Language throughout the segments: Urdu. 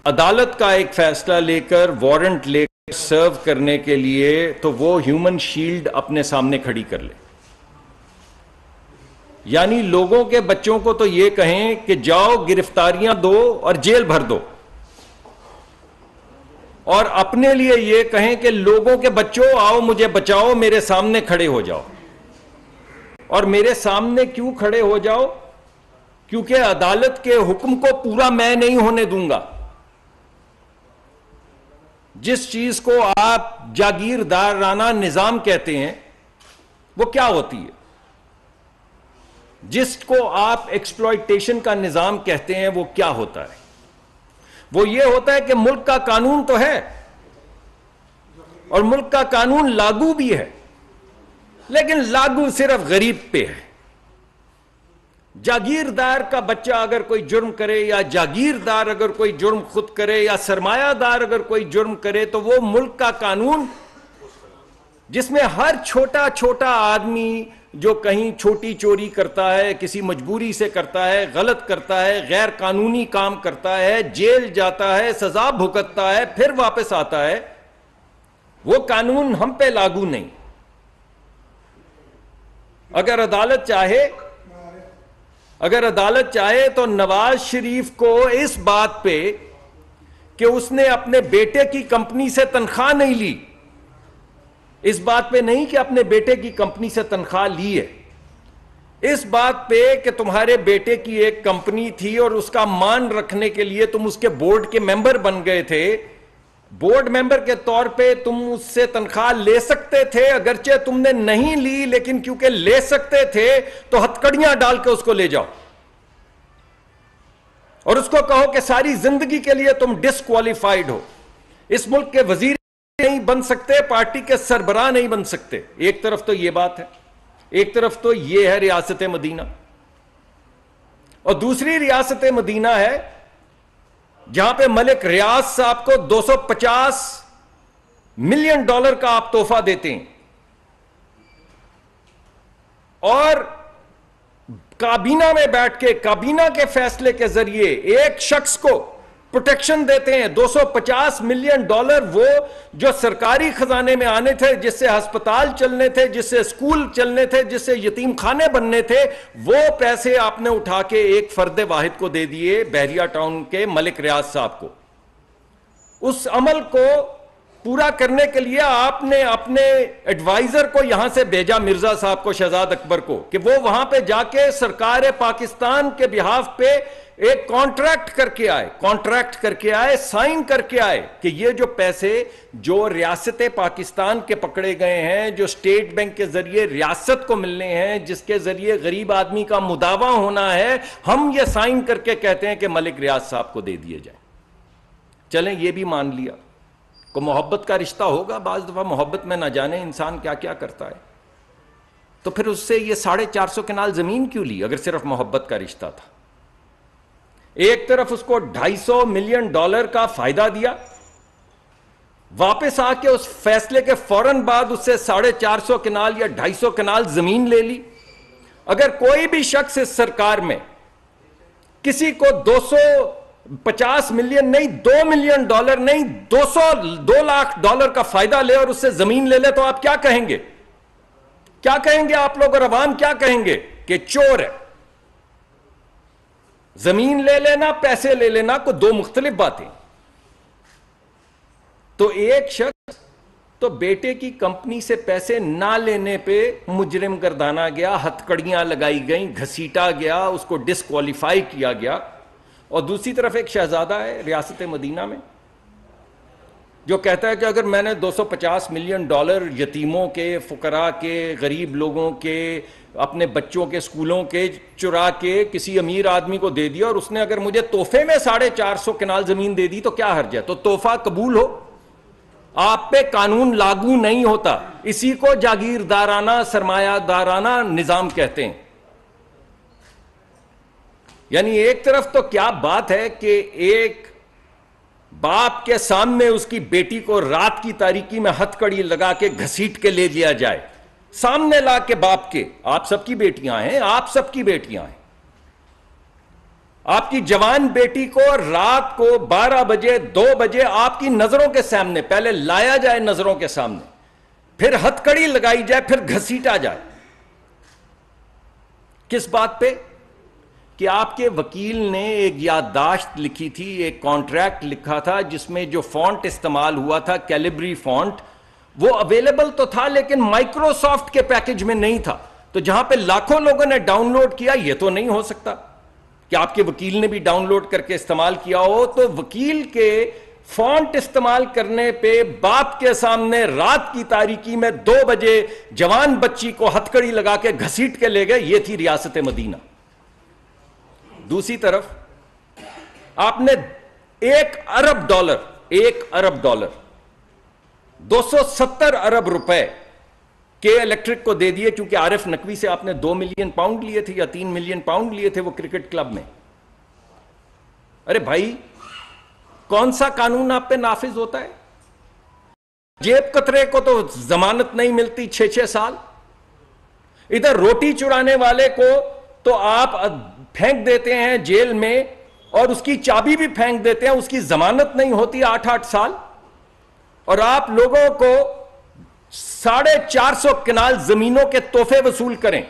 عدالت کا ایک فیصلہ لے کر وارنٹ لے کر سرو کرنے کے لیے تو وہ ہیومن شیلڈ اپنے سامنے کھڑی کر لے. یعنی لوگوں کے بچوں کو تو یہ کہیں کہ جاؤ گرفتاریاں دو اور جیل بھر دو، اور اپنے لیے یہ کہیں کہ لوگوں کے بچوں آؤ مجھے بچاؤ، میرے سامنے کھڑے ہو جاؤ. اور میرے سامنے کیوں کھڑے ہو جاؤ؟ کیونکہ عدالت کے حکم کو پورا میں نہیں ہونے دوں گا. جس چیز کو آپ جاگیردارانہ نظام کہتے ہیں وہ کیا ہوتی ہے؟ جس کو آپ ایکسپلائٹیشن کا نظام کہتے ہیں وہ کیا ہوتا ہے؟ وہ یہ ہوتا ہے کہ ملک کا قانون تو ہے اور ملک کا قانون لاگو بھی ہے، لیکن لاگو صرف غریب پہ ہے. جاگیردار کا بچہ اگر کوئی جرم کرے، یا جاگیردار اگر کوئی جرم خود کرے، یا سرمایہ دار اگر کوئی جرم کرے، تو وہ ملک کا قانون جس میں ہر چھوٹا چھوٹا آدمی جو کہیں چھوٹی چوری کرتا ہے، کسی مجبوری سے کرتا ہے، غلط کرتا ہے، غیر قانونی کام کرتا ہے، جیل جاتا ہے، سزا بھگتتا ہے، پھر واپس آتا ہے، وہ قانون ہم پہ لاگو نہیں. اگر عدالت چاہے تو نواز شریف کو اس بات پہ کہ اس نے اپنے بیٹے کی کمپنی سے تنخواہ نہیں لی، اس بات پہ نہیں کہ اپنے بیٹے کی کمپنی سے تنخواہ لی ہے، اس بات پہ کہ تمہارے بیٹے کی ایک کمپنی تھی اور اس کا مان رکھنے کے لیے تم اس کے بورڈ کے ممبر بن گئے تھے، بورڈ ممبر کے طور پہ تم اس سے تنخواہ لے سکتے تھے، اگرچہ تم نے نہیں لی، لیکن کیونکہ لے سکتے تھے تو ہتکڑیاں ڈال کے اس کو لے جاؤ اور اس کو کہو کہ ساری زندگی کے لیے تم ڈسکوالیفائیڈ ہو، اس ملک کے وزیر نہیں بن سکتے، پارٹی کے سربراہ نہیں بن سکتے. ایک طرف تو یہ بات ہے، ایک طرف تو یہ ہے ریاست مدینہ، اور دوسری ریاست مدینہ ہے جہاں پہ ملک ریاض صاحب کو $250 ملین کا آپ تحفہ دیتے ہیں اور کابینہ میں بیٹھ کے کابینہ کے فیصلے کے ذریعے ایک شخص کو پروٹیکشن دیتے ہیں. $250 ملین وہ جو سرکاری خزانے میں آنے تھے، جس سے ہسپتال چلنے تھے، جس سے اسکول چلنے تھے، جس سے یتیم خانے بننے تھے، وہ پیسے آپ نے اٹھا کے ایک فرد واحد کو دے دیے، بحریہ ٹاؤن کے ملک ریاض صاحب کو. اس عمل کو پورا کرنے کے لیے آپ نے اپنے ایڈوائزر کو یہاں سے بھیجا، مرزا صاحب کو، شہزاد اکبر کو، کہ وہ وہاں پہ جا کے سرکار پاکستان کے بہاف پہ ایک کانٹریکٹ کر کے آئے، سائن کر کے آئے کہ یہ جو پیسے جو ریاست پاکستان کے پکڑے گئے ہیں، جو اسٹیٹ بینک کے ذریعے ریاست کو ملنے ہیں، جس کے ذریعے غریب آدمی کا مداوع ہونا ہے، ہم یہ سائن کر کے کہتے ہیں کہ ملک ریاض صاحب کو دے دیے جائیں. چلیں یہ بھی مان لیا کو محبت کا رشتہ ہوگا، بعض دفعہ محبت میں نہ جانے انسان کیا کیا کرتا ہے، تو پھر اس سے یہ 450 کنال زمین کیوں لی اگر صرف محبت کا رشتہ تھا؟ ایک طرف اس کو $250 ملین کا فائدہ دیا، واپس آ کے اس فیصلے کے فوراً بعد اس سے 450 کنال یا 250 کنال زمین لے لی. اگر کوئی بھی شخص اس سرکار میں کسی کو $250 ملین نہیں، $2 ملین نہیں، $2 لاکھ کا فائدہ لے اور اس سے زمین لے لے تو آپ کیا کہیں گے؟ کیا کہیں گے آپ لوگ اور عوام کیا کہیں گے؟ کہ چور ہے. زمین لے لینا، پیسے لے لینا کو دو مختلف باتیں. تو ایک شخص تو بیٹے کی کمپنی سے پیسے نہ لینے پہ مجرم گردانا گیا، ہتکڑیاں لگائی گئیں، گھسیٹا گیا، اس کو ڈسکوالیفائی کیا گیا. اور دوسری طرف ایک شہزادہ ہے ریاست مدینہ میں جو کہتا ہے کہ اگر میں نے $250 ملین یتیموں کے، فقراء کے، غریب لوگوں کے، اپنے بچوں کے اسکولوں کے چرا کے کسی امیر آدمی کو دے دیا اور اس نے اگر مجھے تحفے میں 450 کنال زمین دے دی تو کیا حرج ہے؟ تو تحفہ قبول ہو، آپ پہ قانون لاگو نہیں ہوتا. اسی کو جاگیردارانہ، سرمایہ دارانہ نظام کہتے ہیں. یعنی ایک طرف تو کیا بات ہے کہ ایک باپ کے سامنے اس کی بیٹی کو رات کی تاریکی میں ہتکڑی لگا کے گھسیٹ کے لے لیا جائے، سامنے لا کے باپ کے، آپ سب کی بیٹیاں ہیں، آپ سب کی بیٹیاں ہیں. آپ کی جوان بیٹی کو رات کو 12 بجے 2 بجے آپ کی نظروں کے سامنے پہلے لایا جائے، نظروں کے سامنے، پھر ہتھکڑی لگائی جائے، پھر گھسیٹا جائے. کس بات پہ؟ کہ آپ کے وکیل نے ایک یادداشت لکھی تھی، ایک کانٹریکٹ لکھا تھا جس میں جو فونٹ استعمال ہوا تھا کیلیبری فونٹ، وہ اویلیبل تو تھا لیکن مائکروسافٹ کے پیکج میں نہیں تھا. تو جہاں پہ لاکھوں لوگوں نے ڈاؤن لوڈ کیا، یہ تو نہیں ہو سکتا کہ آپ کے وکیل نے بھی ڈاؤن لوڈ کر کے استعمال کیا ہو. تو وکیل کے فونٹ استعمال کرنے پہ باپ کے سامنے رات کی تاریکی میں 2 بجے جوان بچی کو ہتھکڑی لگا کے گھسیٹ کے لے گئے. یہ تھی ریاست مدینہ. دوسری طرف آپ نے 1 ارب ڈالر 270 ارب روپے کے الیکٹرک کو دے دیے، کیونکہ عارف نقوی سے آپ نے 2 ملین پاؤنڈ لیے تھے یا 3 ملین پاؤنڈ لیے تھے وہ کرکٹ کلب میں. ارے بھائی، کون سا قانون آپ پہ نافذ ہوتا ہے؟ جیب کترے کو تو ضمانت نہیں ملتی 6 سال. ادھر روٹی چرانے والے کو تو آپ پھینک دیتے ہیں جیل میں، اور اس کی چابی بھی پھینک دیتے ہیں، اس کی ضمانت نہیں ہوتی 8 سال. اور آپ لوگوں کو 450 کنال زمینوں کے تحفے وصول کریں،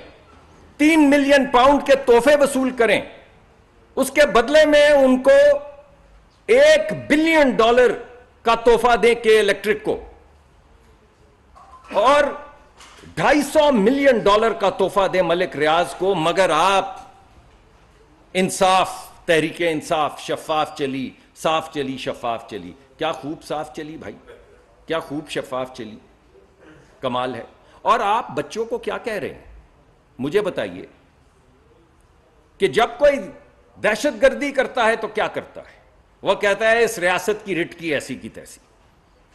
3 ملین پاؤنڈ کے تحفے وصول کریں، اس کے بدلے میں ان کو $1 بلین کا تحفہ دیں کہ الیکٹرک کو، اور $250 ملین کا تحفہ دیں ملک ریاض کو. مگر آپ انصاف، تحریک انصاف شفاف چلی، صاف چلی، شفاف چلی. کیا خوب صاف چلی بھائی، کیا خوب شفاف چلی، کمال ہے. اور آپ بچوں کو کیا کہہ رہے ہیں مجھے بتائیے؟ کہ جب کوئی دہشت گردی کرتا ہے تو کیا کرتا ہے؟ وہ کہتا ہے اس ریاست کی رٹ کی ایسی کی تیسی،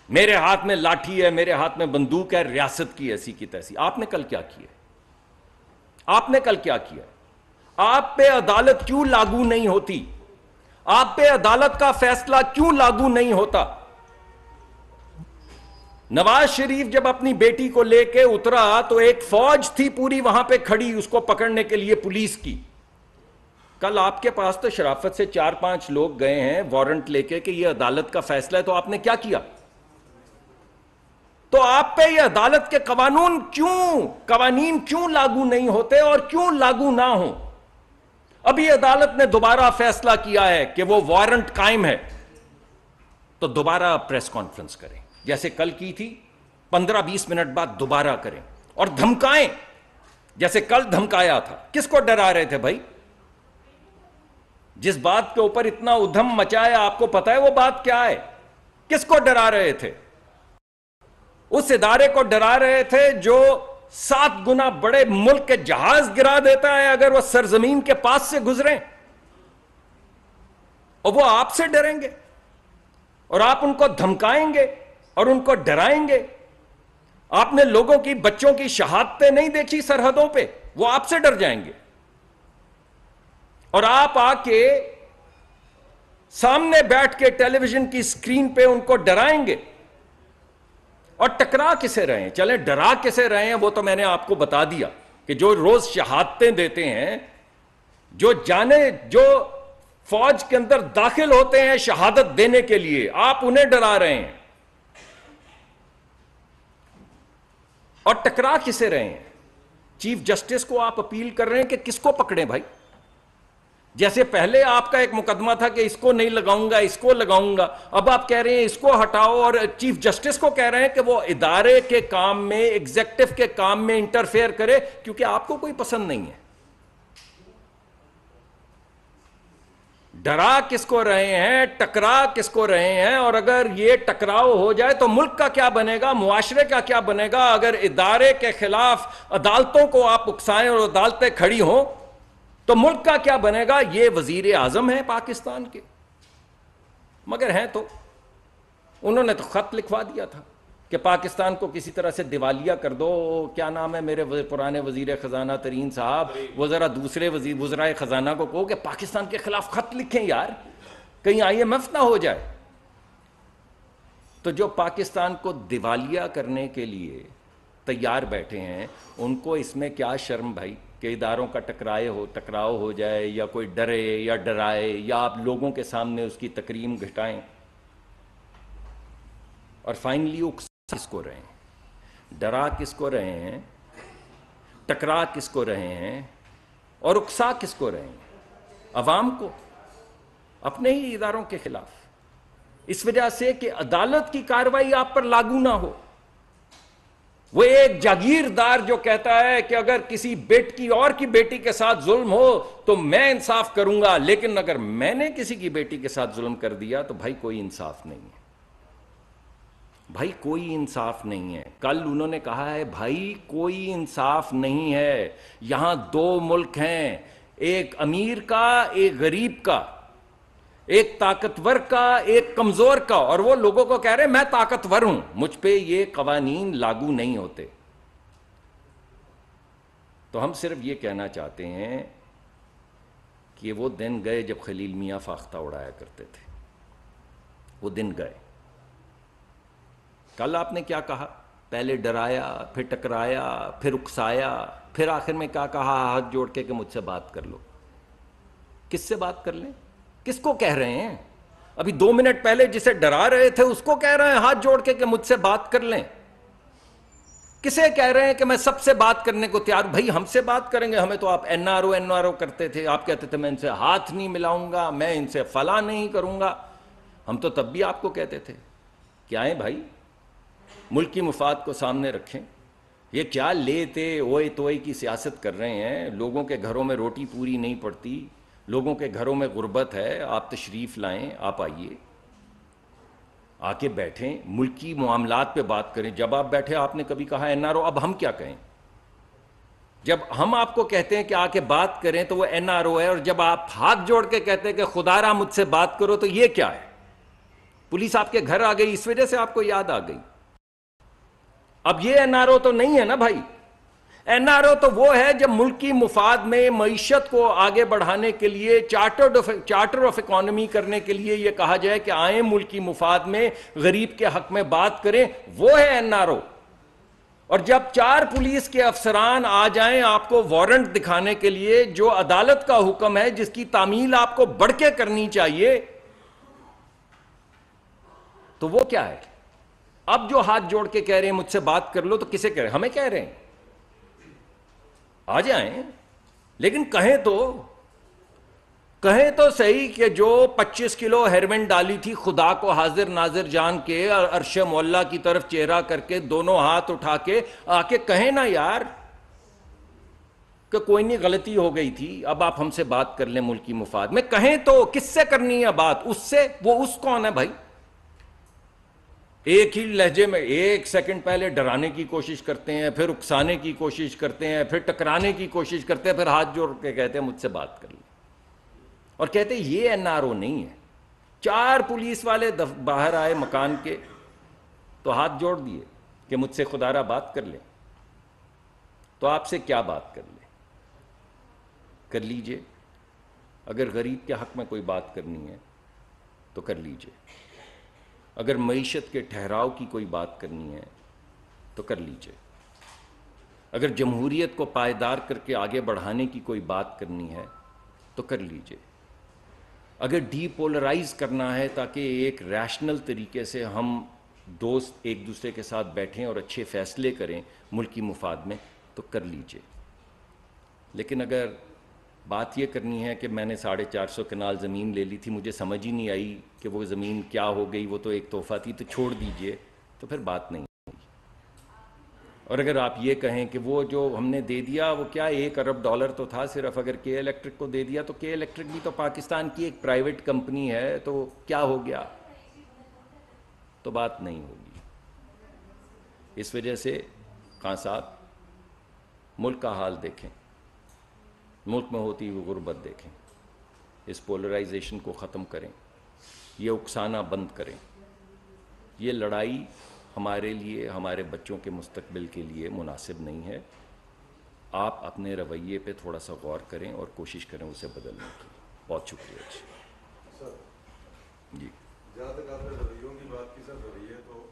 میرے ہاتھ میں لاٹھی ہے، میرے ہاتھ میں بندوق ہے، ریاست کی ایسی کی تیسی. آپ نے کل کیا کیا؟ آپ نے کل کیا کیا؟ آپ پہ عدالت کیوں لاگو نہیں ہوتی؟ آپ پہ عدالت کا فیصلہ کیوں لاگو نہیں ہوتا؟ نواز شریف جب اپنی بیٹی کو لے کے اترا تو ایک فوج تھی پوری وہاں پہ کھڑی اس کو پکڑنے کے لیے، پولیس کی. کل آپ کے پاس تو شرافت سے 4-5 لوگ گئے ہیں وارنٹ لے کے کہ یہ عدالت کا فیصلہ ہے، تو آپ نے کیا کیا؟ تو آپ پہ یہ عدالت کے قوانین کیوں لاگو نہیں ہوتے اور کیوں لاگو نہ ہوں؟ ابھی عدالت نے دوبارہ فیصلہ کیا ہے کہ وہ وارنٹ قائم ہے، تو دوبارہ پریس کانفرنس کریں جیسے کل کی تھی، 15-20 منٹ بعد دوبارہ کریں اور دھمکائیں جیسے کل دھمکایا تھا. کس کو ڈرا رہے تھے بھائی؟ جس بات کے اوپر اتنا ادھم مچایا آپ کو پتا ہے وہ بات کیا ہے؟ کس کو ڈرا رہے تھے؟ اس ادارے کو ڈرا رہے تھے جو 7 گنا بڑے ملک کے جہاز گرا دیتا ہے اگر وہ سرزمین کے پاس سے گزریں، اور وہ آپ سے ڈریں گے اور آپ ان کو دھمکائیں گے اور ان کو ڈرائیں گے. آپ نے لوگوں کی، بچوں کی شہادتیں نہیں دیکھی سرحدوں پہ، وہ آپ سے ڈر جائیں گے. اور آپ آ کے سامنے بیٹھ کے ٹیلی ویژن کی سکرین پہ ان کو ڈرائیں گے. اور ٹکرا کسے رہے ہیں؟ چلیں ڈرا کسے رہے ہیں وہ تو میں نے آپ کو بتا دیا کہ جو روز شہادتیں دیتے ہیں، جو فوج کے اندر داخل ہوتے ہیں شہادت دینے کے لیے، آپ انہیں ڈرا رہے ہیں. اور ٹکرا کسے رہے ہیں؟ چیف جسٹس کو آپ اپیل کر رہے ہیں کہ کس کو پکڑیں بھائی؟ جیسے پہلے آپ کا ایک مقدمہ تھا کہ اس کو نہیں لگاؤں گا، اس کو لگاؤں گا، اب آپ کہہ رہے ہیں اس کو ہٹاؤ، اور چیف جسٹس کو کہہ رہے ہیں کہ وہ ادارے کے کام میں، ایگزیکٹو کے کام میں انٹرفیئر کرے کیونکہ آپ کو کوئی پسند نہیں ہے. ڈرا کس کو رہے ہیں؟ ٹکرا کس کو رہے ہیں؟ اور اگر یہ ٹکراؤ ہو جائے تو ملک کا کیا بنے گا، معاشرے کا کیا بنے گا؟ اگر ادارے کے خلاف عدالتوں کو آپ اکسائیں اور عدالتیں کھڑی ہوں تو ملک کا کیا بنے گا؟ یہ وزیر اعظم ہیں پاکستان کے، مگر ہیں تو انہوں نے تو خط لکھوا دیا تھا کہ پاکستان کو کسی طرح سے دیوالیہ کر دو. کیا نام ہے میرے پرانے وزیر خزانہ ترین صاحب، وہ ذرا دوسرے وزرائے خزانہ کو کہو کہ پاکستان کے خلاف خط لکھیں یار، کہیں IMF نہ ہو جائے. تو جو پاکستان کو دیوالیہ کرنے کے لیے تیار بیٹھے ہیں ان کو اس میں کیا شرم بھائی؟ کہ اداروں کا ٹکراؤ ہو جائے، یا کوئی ڈرے یا ڈرائے، یا آپ لوگوں کے سامنے اس کی تکریم گھٹائیں، اور فائنلی اکسا کس کو رہے ہیں، ڈرا کس کو رہے ہیں، ٹکرا کس کو رہے ہیں، اور اکسا کس کو رہے ہیں؟ عوام کو، اپنے ہی اداروں کے خلاف، اس وجہ سے کہ عدالت کی کارروائی آپ پر لاگو نہ ہو۔ وہ ایک جاگیردار جو کہتا ہے کہ اگر کسی بیٹی اور کی بیٹی کے ساتھ ظلم ہو تو میں انصاف کروں گا، لیکن اگر میں نے کسی کی بیٹی کے ساتھ ظلم کر دیا تو بھائی کوئی انصاف نہیں ہے، بھائی کوئی انصاف نہیں ہے۔ کل انہوں نے کہا ہے بھائی کوئی انصاف نہیں ہے، یہاں دو ملک ہیں، ایک امیر کا ایک غریب کا، ایک طاقتور کا ایک کمزور کا، اور وہ لوگوں کو کہہ رہے ہیں میں طاقتور ہوں، مجھ پہ یہ قوانین لاگو نہیں ہوتے۔ تو ہم صرف یہ کہنا چاہتے ہیں کہ وہ دن گئے جب خلیل میاں فاختہ اڑایا کرتے تھے، وہ دن گئے۔ کل آپ نے کیا کہا؟ پہلے ڈرایا، پھر ٹکرایا، پھر اکسایا، پھر آخر میں کیا کہا؟ ہاتھ جوڑ کے کہ مجھ سے بات کر لو۔ کس سے بات کر لیں؟ کس کو کہہ رہے ہیں؟ ابھی 2 منٹ پہلے جسے ڈرا رہے تھے اس کو کہہ رہے ہیں ہاتھ جوڑ کے کہ مجھ سے بات کر لیں۔ کسے کہہ رہے ہیں کہ میں سب سے بات کرنے کو تیار؟ بھائی ہم سے بات کریں گے، ہمیں تو آپ این آر او کرتے تھے، آپ کہتے تھے میں ان سے ہاتھ نہیں ملاؤں گا، میں ان سے فلاں نہیں کروں گا۔ ہم تو تب بھی آپ کو کہتے تھے کہ آئیں بھائی ملک کی مفاد کو سامنے رکھیں۔ یہ کیا لیتے اوئے توئے کی سیاست کر رہے ہیں؟ لوگوں کے گھروں میں روٹی پوری نہیں پڑتی، لوگوں کے گھروں میں غربت ہے، آپ تشریف لائیں، آپ آئیے، آ کے بیٹھیں، ملکی معاملات پہ بات کریں۔ جب آپ بیٹھے آپ نے کبھی کہا این آر او؟ اب ہم کیا کہیں؟ جب ہم آپ کو کہتے ہیں کہ آ کے بات کریں تو وہ این آر او ہے، اور جب آپ ہاتھ جوڑ کے کہتے ہیں کہ خدا را مجھ سے بات کرو تو یہ کیا ہے؟ پولیس آپ کے گھر آ گئی، اس وجہ سے آپ کو یاد آ گئی۔ اب یہ این آر او تو نہیں ہے نا بھائی۔ این آر او تو وہ ہے جب ملکی مفاد میں معیشت کو آگے بڑھانے کے لیے چارٹر آف اکانومی کرنے کے لیے یہ کہا جائے کہ آئیں ملکی مفاد میں غریب کے حق میں بات کریں، وہ ہے این آر او۔ اور جب 4 پولیس کے افسران آ جائیں آپ کو وارنٹ دکھانے کے لیے، جو عدالت کا حکم ہے جس کی تعمیل آپ کو بڑھ کے کرنی چاہیے، تو وہ کیا ہے؟ اب جو ہاتھ جوڑ کے کہہ رہے ہیں مجھ سے بات کر لو، تو کسے کہہ رہے ہیں؟ ہمیں کہہ رہے ہیں آ جائیں، لیکن کہیں تو صحیح کہ جو 25 کلو ہیروین ڈالی تھی خدا کو حاضر ناظر جان کے، عرش مولا کی طرف چہرہ کر کے دونوں ہاتھ اٹھا کے آ کے کہیں نا یار کہ کوئی نہیں غلطی ہو گئی تھی، اب آپ ہم سے بات کر لیں ملکی مفاد میں۔ کہیں تو کس سے کرنی ہے بات؟ اس سے؟ وہ اس کون ہے بھائی؟ ایک ہی لہجے میں 1 سیکنڈ پہلے ڈرانے کی کوشش کرتے ہیں، پھر اکسانے کی کوشش کرتے ہیں، پھر ٹکرانے کی کوشش کرتے ہیں، پھر ہاتھ جوڑ کے کہتے ہیں مجھ سے بات کر لیں، اور کہتے ہیں یہ این آر او نہیں ہے۔ 4 پولیس والے باہر آئے مکان کے تو ہاتھ جوڑ دیے کہ مجھ سے خدا را بات کر لیں۔ تو آپ سے کیا بات کر لیں؟ کر لیجئے، اگر غریب کے حق میں کوئی بات کرنی ہے تو کر لیجئے، اگر معیشت کے ٹھہراؤ کی کوئی بات کرنی ہے تو کر لیجئے، اگر جمہوریت کو پائیدار کر کے آگے بڑھانے کی کوئی بات کرنی ہے تو کر لیجئے، اگر ڈی پولرائز کرنا ہے تاکہ ایک ریشنل طریقے سے ہم دوست ایک دوسرے کے ساتھ بیٹھیں اور اچھے فیصلے کریں ملکی مفاد میں، تو کر لیجئے۔ لیکن اگر بات یہ کرنی ہے کہ میں نے 450 کنال زمین لے لی تھی، مجھے سمجھ ہی نہیں آئی کہ وہ زمین کیا ہو گئی، وہ تو ایک تحفہ تھی تو چھوڑ دیجئے، تو پھر بات نہیں ہوگی۔ اور اگر آپ یہ کہیں کہ وہ جو ہم نے دے دیا وہ کیا $1 ارب تو تھا صرف، اگر کے الیکٹرک کو دے دیا تو کے الیکٹرک بھی تو پاکستان کی ایک پرائیویٹ کمپنی ہے، تو کیا ہو گیا؟ تو بات نہیں ہوگی۔ اس وجہ سے خان صاحب ملک کا حال دیکھیں، ملک میں ہوتی ہوئی غربت دیکھیں، اس پولرائزیشن کو ختم کریں، یہ اکسانا بند کریں۔ یہ لڑائی ہمارے لیے، ہمارے بچوں کے مستقبل کے لیے مناسب نہیں ہے۔ آپ اپنے رویے پہ تھوڑا سا غور کریں اور کوشش کریں اسے بدلنے کی۔ بہت شکریہ جی۔ جہاں تک آپ نے رویوں کی بات کی، سر رویے تو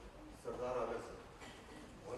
سردار عامر سے اور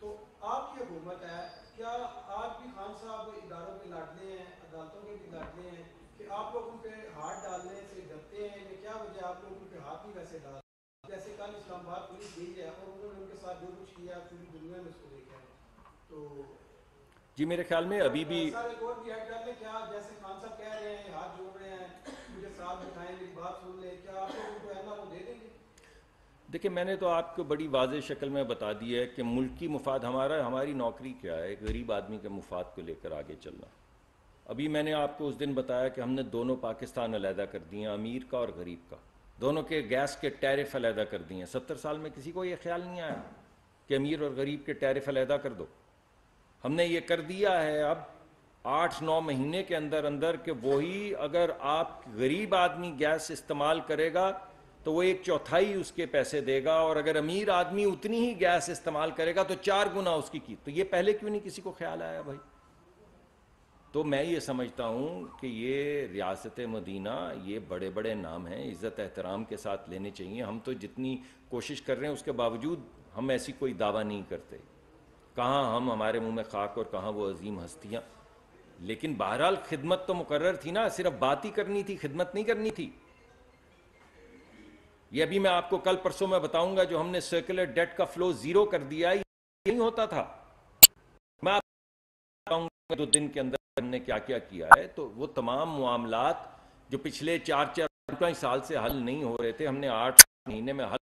تو آپ کی حکومت ہے، کیا آج بھی خان صاحب اداروں کے لاڈلے ہیں، عدالتوں کے بھی لاڈلے ہیں کہ آپ لوگ ان پہ ہاتھ ڈالنے سے ڈرتے ہیں؟ یا کیا وجہ آپ لوگ ان پہ ہاتھ بھی ویسے ڈال، جیسے کل اسلام آباد پولیس گئی ہے اور انہوں نے ان کے ساتھ جو کچھ کیا پوری دنیا میں اس کو دیکھا ہے؟ تو جی میرے خیال میں ابھی بھی سر ایک اور بھی ایڈ کر لیں، کیا جیسے خان صاحب کہہ رہے ہیں ہاتھ جوڑ رہے ہیں مجھے ساتھ بٹھائیں میری بات سن لیں، کیا آپ لوگ ان کو ایسا وہ دے دیں گے؟ دیکھیں میں نے تو آپ کو بڑی واضح شکل میں بتا دی ہے کہ ملکی مفاد ہماری نوکری کیا ہے، غریب آدمی کے مفاد کو لے کر آگے چلنا۔ ابھی میں نے آپ کو اس دن بتایا کہ ہم نے دونوں پاکستان علیحدہ کر دیے ہیں، امیر کا اور غریب کا، دونوں کے گیس کے ٹیرف علیحدہ کر دیے ہیں۔ 70 سال میں کسی کو یہ خیال نہیں آیا کہ امیر اور غریب کے ٹیرف علیحدہ کر دو۔ ہم نے یہ کر دیا ہے اب 8-9 مہینے کے اندر اندر کہ وہی اگر آپ غریب آدمی گیس استعمال کرے گا تو وہ 1/4 اس کے پیسے دے گا، اور اگر امیر آدمی اتنی ہی گیس استعمال کرے گا تو 4 گنا اس کی تو یہ پہلے کیوں نہیں کسی کو خیال آیا بھائی؟ تو میں یہ سمجھتا ہوں کہ یہ ریاست مدینہ، یہ بڑے بڑے نام ہیں، عزت احترام کے ساتھ لینے چاہیے۔ ہم تو جتنی کوشش کر رہے ہیں اس کے باوجود ہم ایسی کوئی دعویٰ نہیں کرتے، کہاں ہم ہمارے منہ میں خاک اور کہاں وہ عظیم ہستیاں۔ لیکن بہرحال خدمت تو مقرر تھی نا، صرف بات ہی کرنی تھی، خدمت نہیں کرنی تھی۔ یہ ابھی میں آپ کو کل پرسوں میں بتاؤں گا، جو ہم نے سرکولر ڈیٹ کا فلو 0 کر دیا، یہ نہیں ہوتا تھا۔ میں آپ کو بتاؤں گا 2 دن کے اندر ہم نے کیا کیا کیا ہے۔ تو وہ تمام معاملات جو پچھلے 4-4 سال سے حل نہیں ہو رہے تھے، ہم نے 8 مہینے میں حل